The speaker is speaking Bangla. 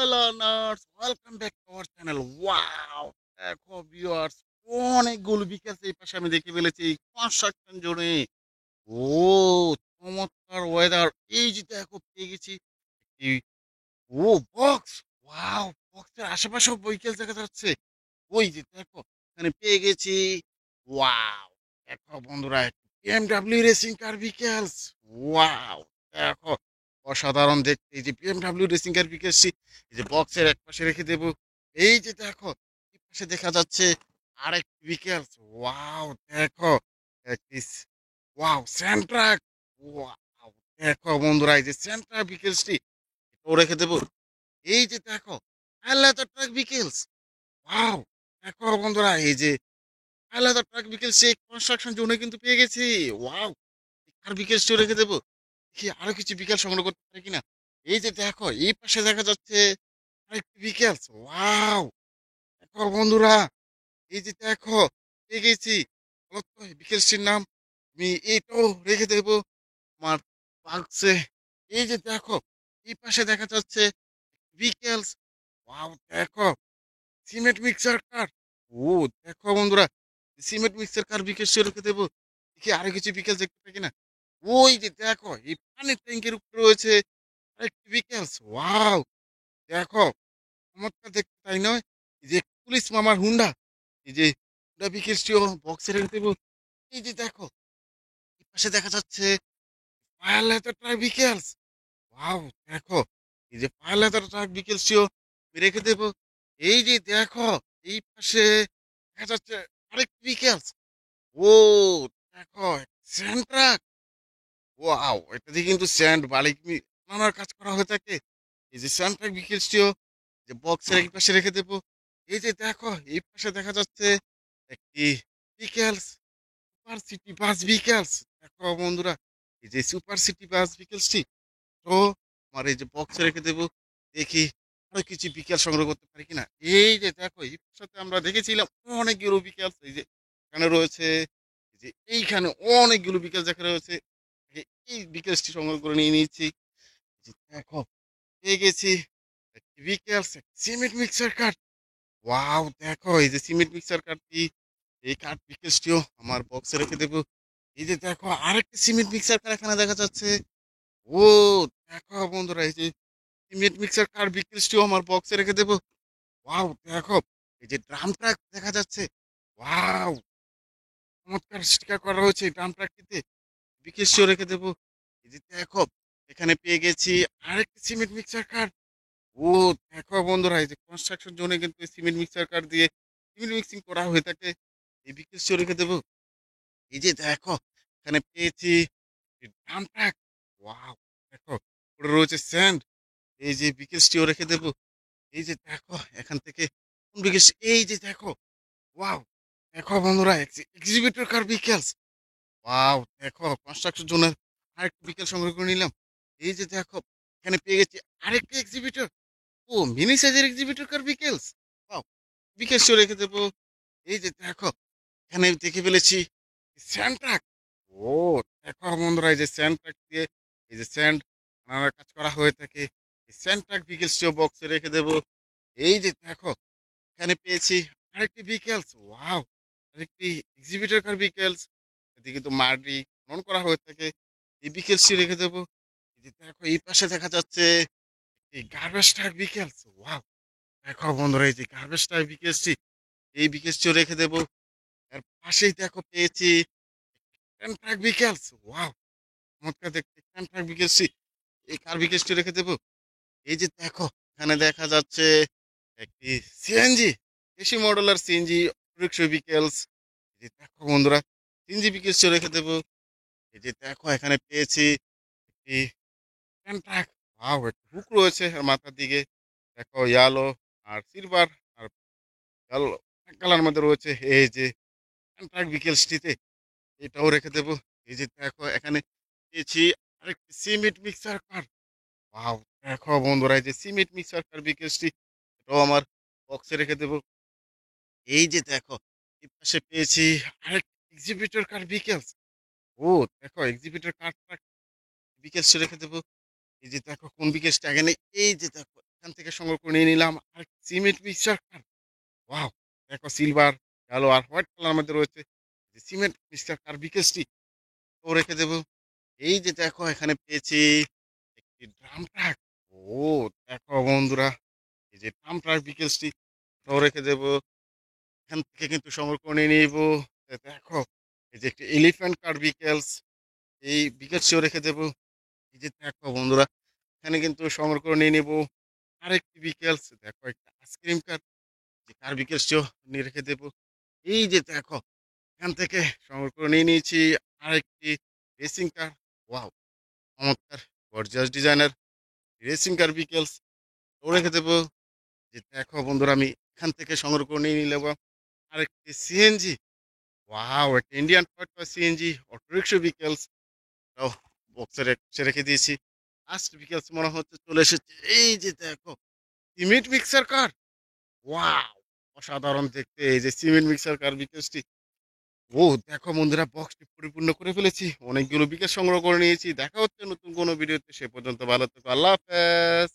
learners, welcome back to our channel. Wow! দেখো ভিউয়ার্স, অনেকগুলো বিকেল এই পাশে আমি দেখে ফেলেছি কনস্ট্রাকশন জোনে। ও চমৎকার ওয়েদার! এই যে দেখো পেয়ে গেছি একটি ও বক্স। ওয়াও! বক্সের আশেপাশেও ভেহিকেল দেখা যাচ্ছে। ওই যে দেখো এখানে পেয়ে গেছি। ওয়াও! দেখো বন্ধুরা, BMW racing car vehicles. Wow! দেখো অসাধারণ দেখতে এই যে বিএমডব্লিউ রেসিং কার ভিকেলসটি এই যে বক্সের এক পাশে রেখে দেব। এই যে দেখো এই পাশে দেখা যাচ্ছে আরেকটি ভিকেলস। ওয়াও! দেখো একটি ওয়াও স্যান্ট্রাক। ওয়াও! দেখো বন্ধুরা, এই যে স্যান্ট্রাক ভিকেলসটি এটাও রেখে দেব। এই যে দেখো আলাদা ট্রাক ভিকেলস। ওয়াও! দেখো বন্ধুরা, এই যে আলাদা ট্রাক বিকেল সে কনস্ট্রাকশন জোনে কিন্তু পেয়ে গেছি। ওয়াও! আর বিকেল স্টোর রেখে দেবো। দেখি আরো কিছু বিকেল সংগ্রহ করতে পারি কিনা। এই যে দেখো এই পাশে দেখা যাচ্ছে আরেকটি বিকেলস। ওয়াও! দেখো বন্ধুরা, এই যে দেখো পেয়ে গেছি। বলো তো এই বিকেলসটির নাম। আমি এটাও রেখে দেবো আমার বাক্সে। এই যে দেখো এই পাশে দেখা যাচ্ছে বিকেলস। ওয়াও! দেখো সিমেন্ট মিক্সার কার। ও দেখো বন্ধুরা, সিমেন্ট মিক্সার কার বিকেল সে রেখে দেবো। দেখি আরো কিছু বিকেল দেখতে পাই কিনা। ওই যে দেখো এই পানির ট্যাঙ্কের উপরে রয়েছে আরেকটি বিকেলস। ওয়াও! দেখো চমৎকার দেখতে, তাই নয়? এই যে পুলিশ মামার হুন্ডা, এই যে হুন্ডা বিকেলসটিও বক্সে রেখে দেবো। এই যে দেখো এই পাশে দেখা যাচ্ছে ফায়ার লেদার ট্রাক বিকেলস। ওয়াও! দেখো এই যে ফায়ার লেদার ট্রাক বিকেলসটিও রেখে দেবো। এই যে দেখো এই পাশে দেখা যাচ্ছে আরেকটি বিকেলস। ও দেখো স্যান্ড ট্রাক। ওয়াও! এটা দিয়ে কিন্তু স্যান্ড বালি নানার কাজ করা হয়ে থাকে। এই যে স্যান্ড ট্রাক বিকেলসটিও যে বক্সের এই পাশে রেখে দেবো। এই যে দেখো এই পাশে দেখা যাচ্ছে একটি বিকেলস, সুপার সিটি বাস বিকেলস। দেখো বন্ধুরা, এই যে সুপার সিটি বাস বিকেলসটি তো আমার এই যে বক্সে রেখে দেবো। দেখি আরো কিছু বিকেল সংগ্রহ করতে পারি কিনা। এই যে দেখো এই সাথে আমরা দেখেছিলাম অনেকগুলো বিকেল, এই যে এখানে রয়েছে, এই যে এইখানে অনেকগুলো বিকেল যেখানে রয়েছে। এই বিকেলসটি সংগ্রহ করে নিয়ে নিয়েছি। এই যে দেখো পেয়ে গেছি একটি বিকেলস, সিমেন্ট মিক্সার কার্ড। ওয়াও! দেখো এই যে সিমেন্ট মিক্সার কার্ডটি, এই কার্ড বিকেলসটিও আমার বক্সে রেখে দেবো। এই যে দেখো আরেকটি সিমেন্ট মিক্সার কার এখানে দেখা যাচ্ছে। ও দেখো বন্ধুরা, এই যে সিমেন্ট মিক্সার কার বিকেলসটিও আমার বক্সে রেখে দেবো। ওয়াও! দেখো এই যে ড্রাম ট্রাক দেখা যাচ্ছে। ওয়াও! চমৎকার স্টিকার করা হয়েছে এই ড্রাম ট্রাকটিতে। বিকেলসটিও রেখে দেবো। এই যে দেখো এখানে পেয়ে গেছি আরেকটি সিমেন্ট মিক্সার কার। ও দেখো বন্ধুরা, এই যে কনস্ট্রাকশন জোনে কিন্তু সিমেন্ট মিক্সার কার দিয়ে সিমেন্ট মিক্সিং করা হয়ে থাকে। এই বিকেলসটিও রেখে দেবো। এই যে দেখো এখানে পেয়েছি ড্রাম ট্রাক। ওয়াও! দেখো ওটা রয়েছে স্যান্ড। এই যে বিকেলসটিও রেখে দেবো। এই যে দেখো এখান থেকে কোন বিকেল, এই যে দেখো। ওয়াও! দেখো বন্ধুরা, এক্সিবিটর কার বিকেলস। ওয়াও! দেখো কনস্ট্রাকশন জোনের আরেকটা বিকেল সংগ্রহ করে নিলাম। এই যে দেখো এখানে পেয়ে গেছি আরেকটা এক্সিবিটর। ও মিনি সাইজের এক্সিবিটর কার বিকেলস। ওয়াও! বিকেলসটিও রেখে দেবো। এই যে দেখো এখানে দেখে ফেলেছি স্যান্ড ট্রাক। ও দেখো বন্ধুরা, এই যে স্যান্ড ট্রাক দিয়ে এই যে স্যান্ড নানা কাজ করা হয়ে থাকে। এই স্যান্ড ট্রাক বিকেলসটিও বক্সে রেখে দেবো। এই যে দেখো এখানে পেয়েছি আরেকটি বিকেলস। ওয়াও! আরেকটি এক্সিবিটর কার বিকেলস। এদিকে তো মাটি খনন করা হয়ে থাকে। এই বিকেলসটি রেখে দেবো। এই যে দেখো এই পাশে দেখা যাচ্ছে এই গার্বেজ ট্রাক বিকেলস। ওয়াও! দেখো বন্ধুরা, এই যে গার্বেজ ট্রাক বিকেলসটি, এই বিকেলসটিও রেখে দেবো। এর পাশেই দেখো পেয়েছি ক্যান ট্রাক বিকেলস। ওয়াও! চমৎকার দেখতে ক্যান ট্রাক বিকেলসটি, এই কার বিকেলসটি রেখে দেবো। এই যে দেখো এখানে দেখা যাচ্ছে একটি সিএনজি, এসি মডেলার সিএনজি রিক্সা বিকেলস। এই যে দেখো বন্ধুরা, সিএনজি বিকেলস রেখে দেবো। এই যে দেখো এখানে পেয়েছি একটি ক্যান ট্রাক। ওয়াও! একটা হুক রয়েছে এর মাথার দিকে। দেখো ইয়েলো আর সিলভার আর কালো কালার মধ্যে রয়েছে এই যে ক্যান ট্রাক বিকেলসটিতে, এটাও রেখে দেবো। এই যে দেখো এখানে পেয়েছি আরেকটি সিমেন্ট মিক্সার কার। ওয়াও! দেখো বন্ধুরা, এই যে সিমেন্ট মিক্সার কার বিকেলসটি, এটাও আমার বক্সে রেখে দেবো। এই যে দেখো এই পাশে পেয়েছি আরেক এক্সিবিটর কার বিকেলস। ও দেখো এক্সিবিটর কার ট্রাক বিকেলস রেখে দেবো। এই যে দেখো কোন বিকেলসটা আগে নেই। এই যে দেখো এখান থেকে সংগ্রহ করে নিয়ে নিলাম আর সিমেন্ট মিক্সচার কার। ওয়াও, দেখো সিলভার, কালো আর হোয়াইট কালার মধ্যে রয়েছে সিমেন্ট মিক্সচার কার বিকেএসটি তো রেখে দেবো। এই যে দেখো এখানে পেয়েছি একটি ড্রাম ট্রাক। ও দেখো বন্ধুরা, এই যে ড্রাম ট্রাক বিকেএসটি তো রেখে দেবো। এখান থেকে কিন্তু সংগ্রহ করে নিয়ে নিবো। দেখো এই যে একটি এলিফ্যান্ট কার বিকেলস, এই বিকেলসটিও রেখে দেবো। এই যে দেখো বন্ধুরা, এখানে কিন্তু সংগ্রহ করে নিয়ে নেবো আরেকটি বিকেলস। দেখো একটা আইসক্রিম কার, যে কার বিকেলসটিও নিয়ে রেখে দেবো। এই যে দেখো এখান থেকে সংগ্রহ করে নিয়ে নিয়েছি আরেকটি রেসিং কার। ওয়াও, চমৎকার গর্জিয়াস ডিজাইনের রেসিং কার বিকেলস তো রেখে দেবো। যে দেখো বন্ধুরা, আমি এখান থেকে সংগ্রহ করে নিয়ে নিলাম আরেকটি সিএনজি। ওয়াও, একটা Indian toy toy CNG auto rickshaw বিকেলস বক্সে রেখে দিয়েছি। লাস্ট বিকেলস মনে হচ্ছে চলে এসেছে। এই যে দেখো সিমেন্ট মিক্সার কার। ওয়াও, অসাধারণ দেখতে এই যে সিমেন্ট মিক্সার কার বিকেলসটি। ও দেখো বন্ধুরা, বক্সটি পরিপূর্ণ করে ফেলেছি, অনেকগুলো বিকেল সংগ্রহ করে নিয়েছি। দেখা হচ্ছে নতুন কোনো ভিডিওতে, সে পর্যন্ত ভালো থেকো, আল্লাহ হাফেজ।